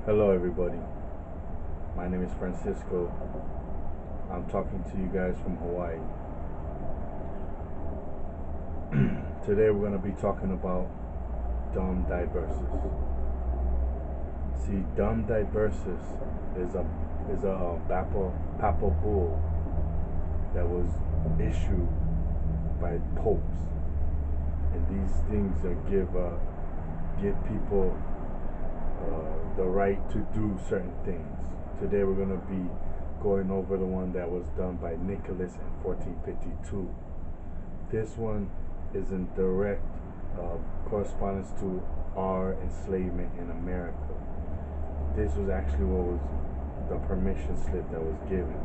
Hello everybody, my name is Francisco. I'm talking to you guys from Hawaii. Today we're going to be talking about DUM diversus. See, DUM diversus is a papal bull that was issued by popes, and these things give people the right to do certain things. Today we're going to be going over the one that was done by Nicholas in 1452. This one is in direct correspondence to our enslavement in America. This was actually what was the permission slip that was given.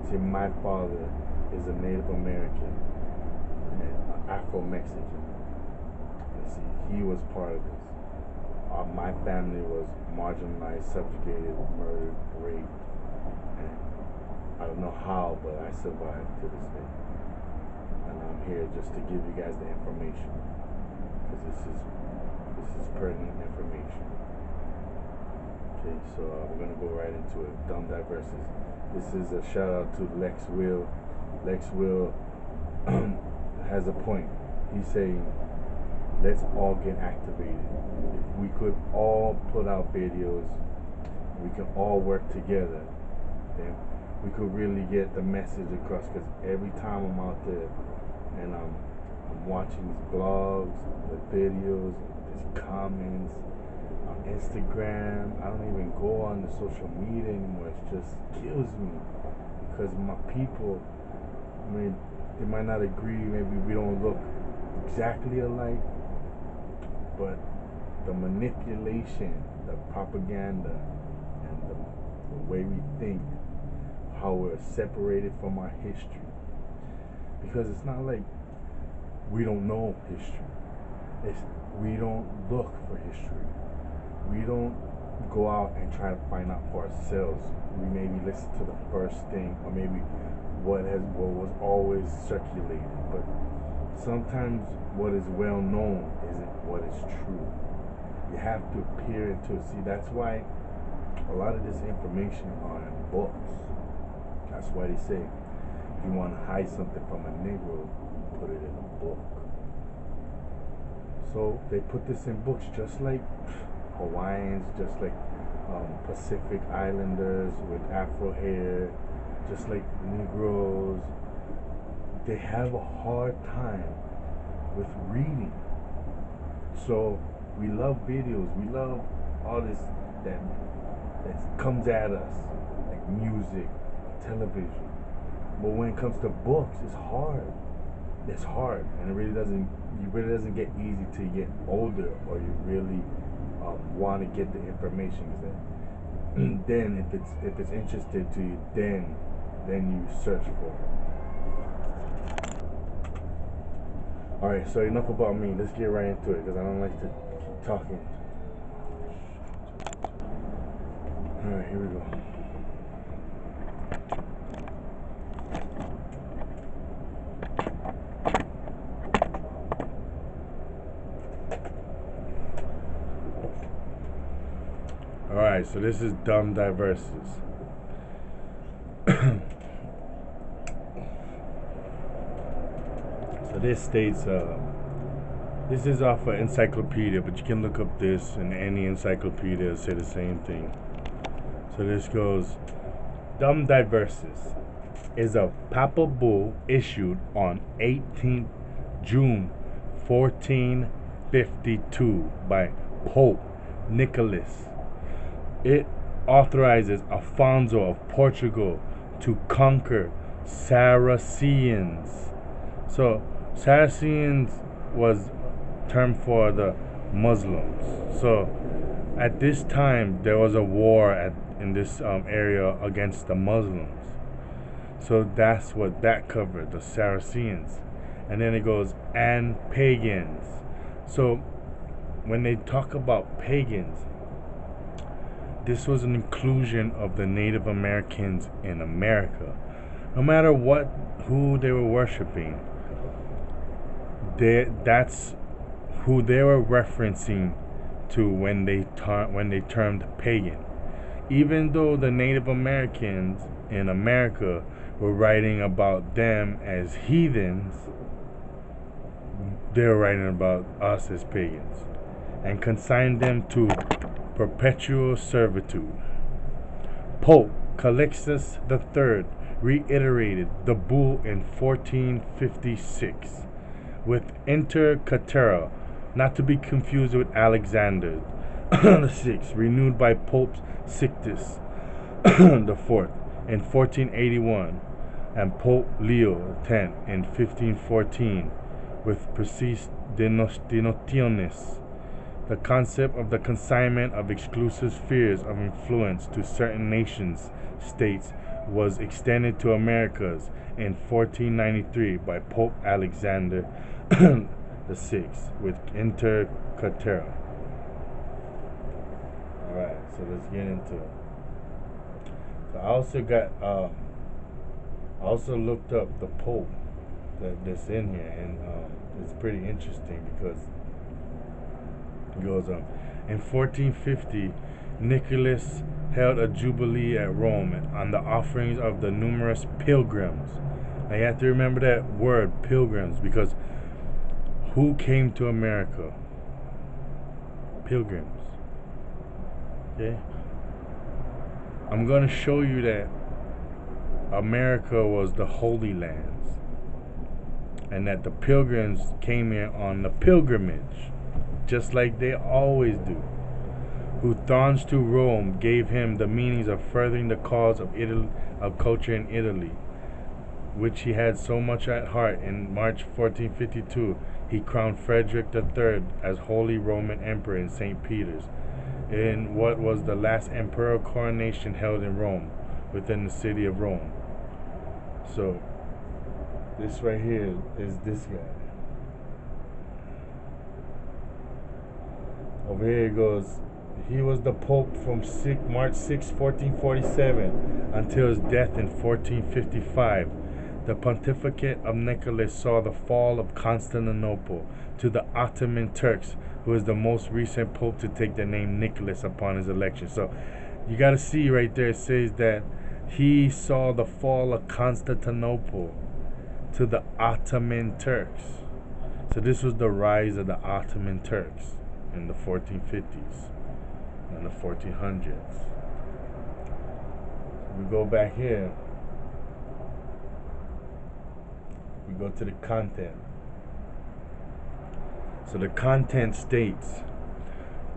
See, my father is a Native American and Afro-Mexican. See, he was part of this. My family was marginalized, subjugated, murdered, raped, and I don't know how, but I survived to this day. And I'm here just to give you guys the information, because this is pertinent information. Okay, so we're gonna go right into it. DUM diversus. This is a shout out to lexwill. Lexwill has a point. He's saying, let's all get activated. If we could all put out videos, we can all work together, then we could really get the message across. Because every time I'm out there and I'm watching these blogs, the videos, these comments on Instagram, I don't even go on the social media anymore. It just kills me, because my people, I mean, they might not agree, maybe we don't look exactly alike, but the manipulation, the propaganda, and the way we think, how we're separated from our history. Because it's not like we don't know history. We don't look for history. We don't go out and try to find out for ourselves. We maybe listen to the first thing, or maybe what was always circulated. But sometimes what is well known isn't what is true. You have to peer into it. See, that's why a lot of this information are in books. That's why they say, if you want to hide something from a Negro, put it in a book. So they put this in books, just like Hawaiians, just like Pacific Islanders with Afro hair, just like Negroes. They have a hard time with reading. So we love videos, we love all this that comes at us, like music, television. But when it comes to books, it's hard. It's hard, and it really doesn't get easy till you get older, or you really want to get the information. Then if it's interested to you, then you search for it. Alright, so enough about me. Let's get right into it, because I don't like to keep talking. Alright, here we go. Alright, so this is DUM diversus. So this states, this is off an encyclopedia, but you can look up this in any encyclopedia and say the same thing. So this goes, DUM diversus is a papal bull issued on 18th June 1452 by Pope Nicholas. It authorizes Alfonso of Portugal to conquer Saracens. So Saracens was term for the Muslims. So at this time there was a war in this area against the Muslims. So that's what that covered, the Saracens. And then it goes, and pagans. So when they talk about pagans, this was an inclusion of the Native Americans in America. No matter who they were worshiping, that's who they were referencing to when they termed pagan. even though the Native Americans in America were writing about them as heathens, they were writing about us as pagans and consigned them to perpetual servitude. Pope Calixtus III reiterated the bull in 1456 with Inter Caetera, not to be confused with Alexander VI, renewed by Pope Sixtus IV in 1481 and Pope Leo X in 1514 with Precis Denotionis. The concept of the consignment of exclusive spheres of influence to certain nations states was extended to Americas in 1493 by Pope Alexander VI with Inter Caetera. Alright, so let's get into it. So I also looked up the Pope that's in here, and it's pretty interesting because it goes in 1450, Nicholas held a jubilee at Rome on the offerings of the numerous pilgrims. Now you have to remember that word, pilgrims, because who came to America? Pilgrims. Okay? I'm going to show you that America was the Holy Lands and that the pilgrims came here on the pilgrimage, just like they always do, who thorns to Rome gave him the meanings of furthering the cause of Italy, of culture in Italy, which he had so much at heart. In March 1452, he crowned Frederick III as Holy Roman Emperor in St. Peter's, in what was the last imperial coronation held in Rome, within the city of Rome. So, this right here is this guy. Over here it goes, he was the Pope from March 6, 1447 until his death in 1455. The pontificate of Nicholas saw the fall of Constantinople to the Ottoman Turks, who is the most recent Pope to take the name Nicholas upon his election. So you got to see right there, it says that he saw the fall of Constantinople to the Ottoman Turks. So this was the rise of the Ottoman Turks in the 1450s and the 1400s. We go back here. We go to the content. So the content states,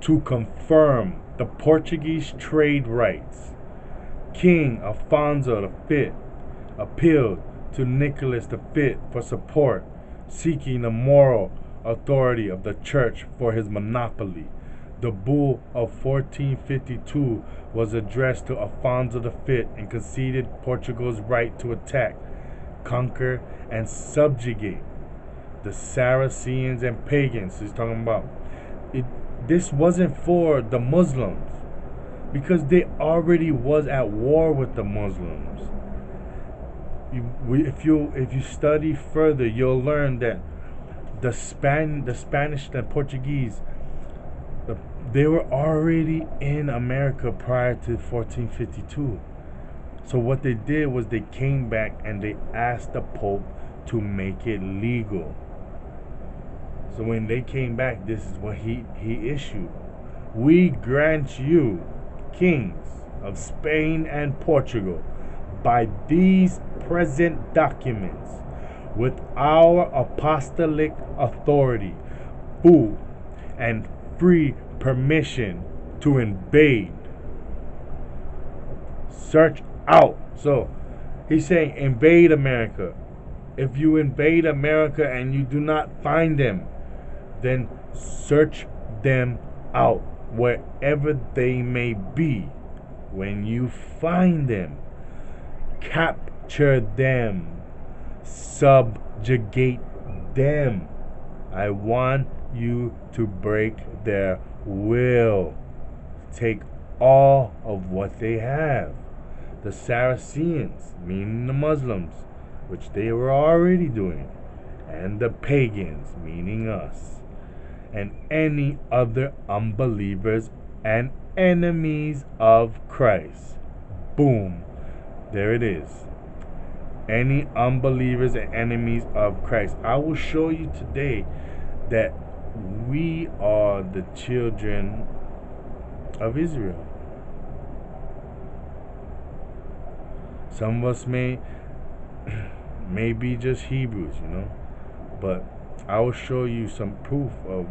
to confirm the Portuguese trade rights, King Afonso V appealed to Nicholas V for support, seeking the moral authority of the church for his monopoly. The bull of 1452 was addressed to Afonso V and conceded Portugal's right to attack, conquer, and subjugate the Saracens and pagans. He's talking about it. This wasn't for the Muslims, because they already was at war with the Muslims. If you study further, you'll learn that the Spanish, the Portuguese, they were already in America prior to 1452. So what they did was they came back and they asked the Pope to make it legal. So when they came back, this is what he issued. We grant you, kings of Spain and Portugal, by these present documents, with our apostolic authority, full and free permission to invade, search out. So he's saying invade America. If you invade America and you do not find them, then search them out wherever they may be. When you find them, capture them, subjugate them. I want you to break their will. Take all of what they have. The Saracens, meaning the Muslims, which they were already doing, and the pagans, meaning us, and any other unbelievers and enemies of Christ. Boom. There it is. Any unbelievers and enemies of Christ. I will show you today that we are the children of Israel. Some of us may be just Hebrews, but I will show you some proof of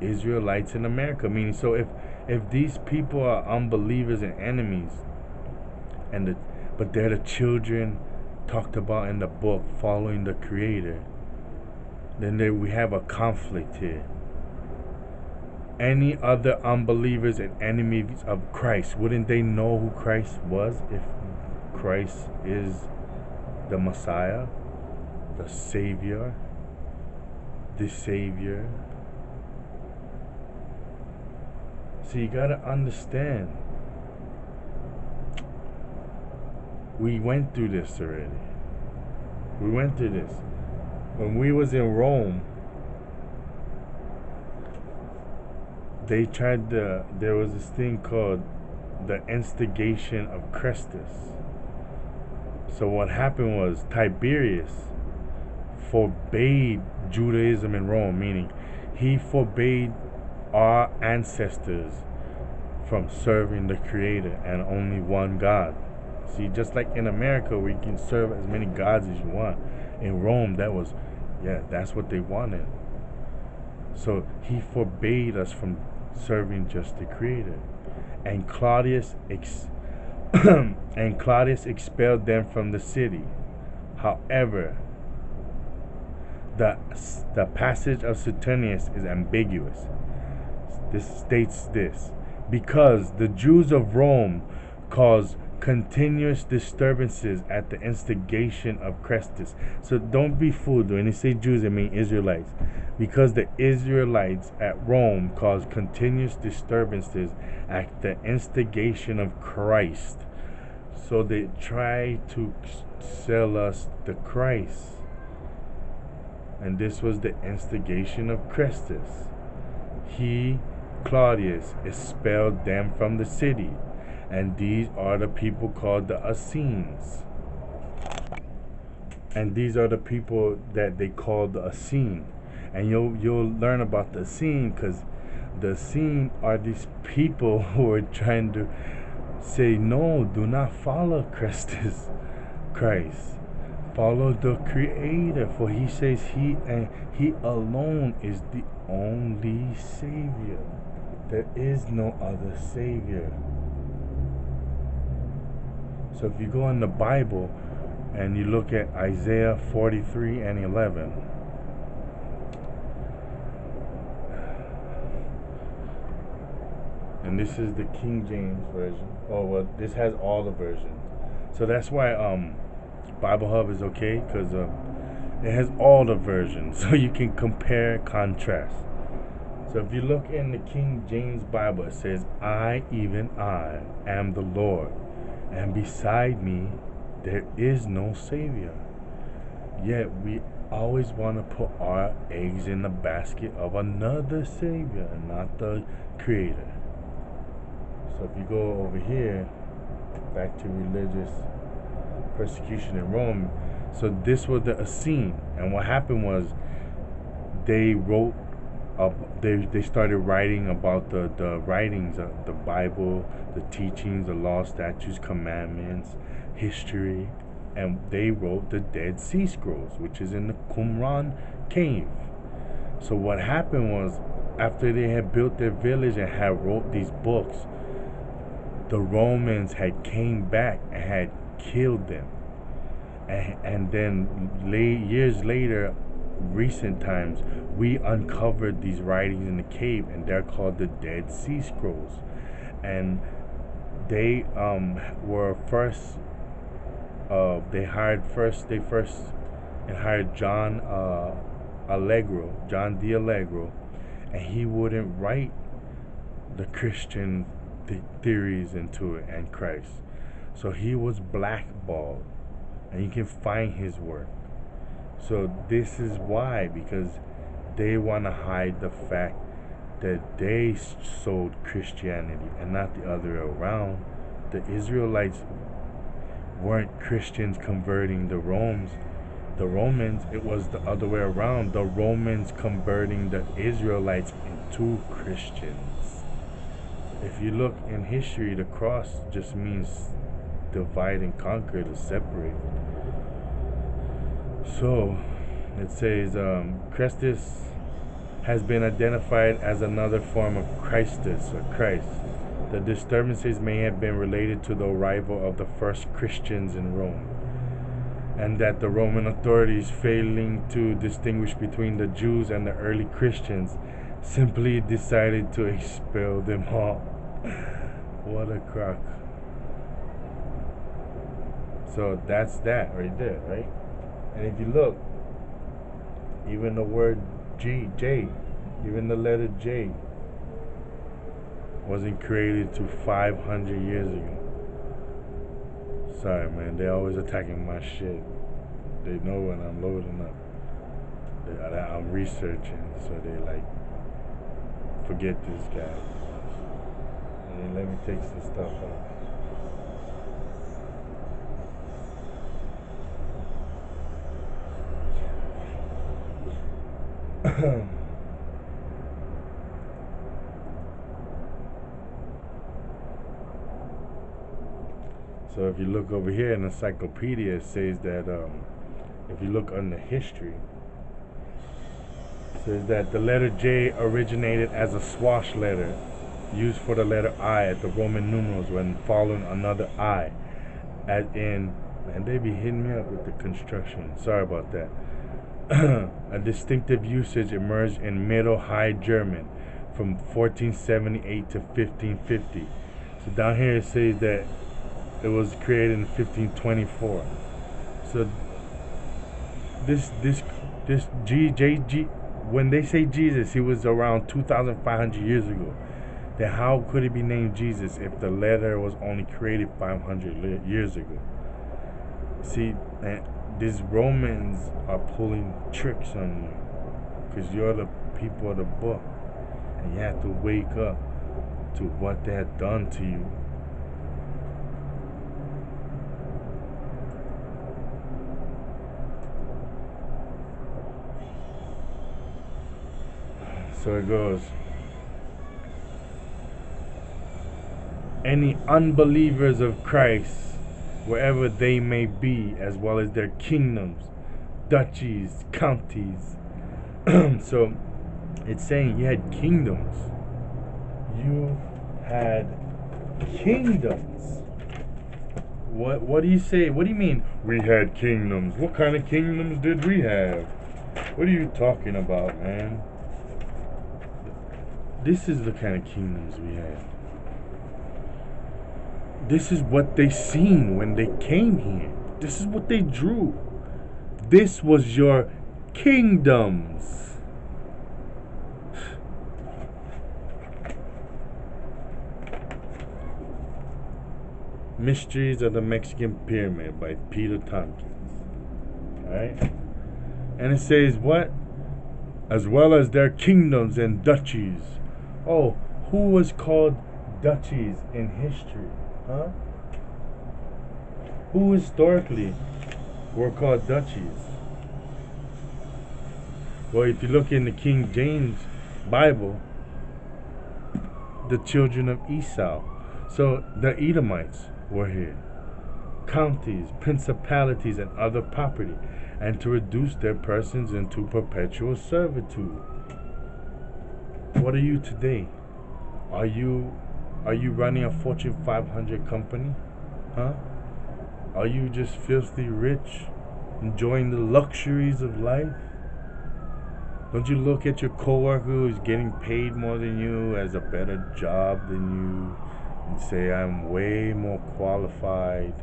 Israelites in America. Meaning, so if these people are unbelievers and enemies, but they're the children talked about in the book following the Creator, then we have a conflict here. Any other unbelievers and enemies of Christ, wouldn't they know who Christ was if Christ is the Messiah, the Savior, the Savior? So you gotta understand, we went through this already. We went through this. When we was in Rome, there was this thing called the instigation of Christus. So what happened was Tiberius forbade Judaism in Rome, meaning he forbade our ancestors from serving the Creator and only one God. See, just like in America, we can serve as many gods as you want. In Rome, that's what they wanted. So he forbade us from serving just the Creator. And Claudius expelled them from the city. However, the passage of Suetonius is ambiguous. This states this: because the Jews of Rome caused continuous disturbances at the instigation of Christus. So don't be fooled. When they say Jews, they mean Israelites. Because the Israelites at Rome caused continuous disturbances at the instigation of Christ. So they try to sell us the Christ. And this was the instigation of Christus. He, Claudius, expelled them from the city. And these are the people called the Essenes. And these are the people that they call the Essene. And you'll learn about the Essene, because the Essene are these people who are trying to say, no, do not follow Christ. Follow the Creator, for he says he alone is the only Savior. There is no other Savior. So if you go in the Bible and you look at Isaiah 43 and 11, and this is the King James version. Oh, well, this has all the versions. So that's why Bible Hub is okay, because it has all the versions. So you can compare, contrast. So if you look in the King James Bible, it says, I, even I, am the Lord, and beside me there is no Savior. Yet we always want to put our eggs in the basket of another Savior, and not the Creator. So if you go over here, back to religious persecution in Rome, so this was the Essene. And what happened was they wrote they started writing about the writings of the Bible, the teachings, the law, statutes, commandments, history, and they wrote the Dead Sea Scrolls, which is in the Qumran cave. So what happened was, after they had built their village and had wrote these books, the Romans had came back and had killed them. And then years later, recent times, we uncovered these writings in the cave, and they're called the Dead Sea Scrolls. And they were first they hired John D. Allegro, and he wouldn't write the Christian theories into it and Christ. So he was blackballed, and you can find his work. So this is why, because they want to hide the fact that they sold Christianity and not the other way around. The Israelites weren't Christians converting the Romans. It was the other way around. The Romans converting the Israelites into Christians. If you look in history, the cross just means divide and conquer, to separate. So it says Christus has been identified as another form of Christus or Christ. The disturbances may have been related to the arrival of the first Christians in Rome, and that the Roman authorities, failing to distinguish between the Jews and the early Christians, simply decided to expel them all. What a crock. So that's that right there, right? And if you look, even the word J, even the letter J wasn't created to 500 years ago. Sorry, man. They're always attacking my shit. They know when I'm loading up. I'm researching, so they like, forget this guy. And then let me take some stuff out. So if you look over here in the encyclopedia, it says that if you look on the history, it says that the letter J originated as a swash letter used for the letter I at the Roman numerals when following another I, as in, and they be hitting me up with the construction. Sorry about that. A distinctive usage emerged in Middle High German from 1478 to 1550. So down here it says that it was created in 1524. So this G, when they say Jesus, he was around 2,500 years ago. Then how could it be named Jesus if the letter was only created 500 years ago? See, these Romans are pulling tricks on you because you're the people of the book, and you have to wake up to what they had done to you. So it goes, any unbelievers of Christ, wherever they may be, as well as their kingdoms, duchies, counties. So it's saying you had kingdoms. You had kingdoms. What do you say? What do you mean we had kingdoms? What kind of kingdoms did we have? What are you talking about, man? This is the kind of kingdoms we had. This is what they seen when they came here. This is what they drew. This was your kingdoms. Mysteries of the Mexican Pyramid by Peter Tompkins. Alright? And it says what? As well as their kingdoms and duchies. Oh, who was called duchies in history? Huh? Who historically were called duchies? Well, if you look in the King James Bible, the children of Esau. So the Edomites were here. Counties, principalities, and other property, and to reduce their persons into perpetual servitude. What are you today? Are you running a Fortune 500 company? Huh? Are you just filthy rich, enjoying the luxuries of life? Don't you look at your coworker who's getting paid more than you, has a better job than you, and say, I'm way more qualified,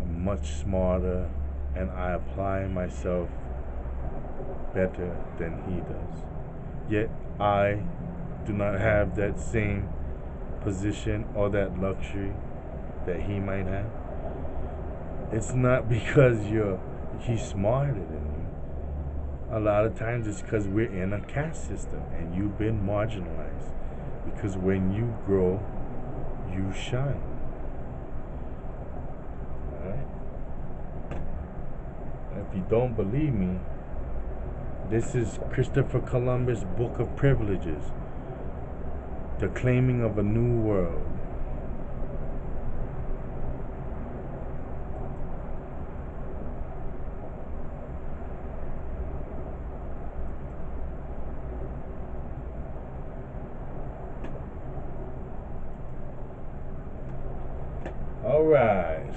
much smarter, and I apply myself better than he does. Yet I do not have that same position or that luxury that he might have. It's not because he's smarter than you. A lot of times it's because we're in a caste system and you've been marginalized. Because when you grow, you shine. Alright? If you don't believe me, this is Christopher Columbus' Book of Privileges. The claiming of a new world. Alright.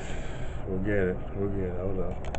We'll get it. Hold up.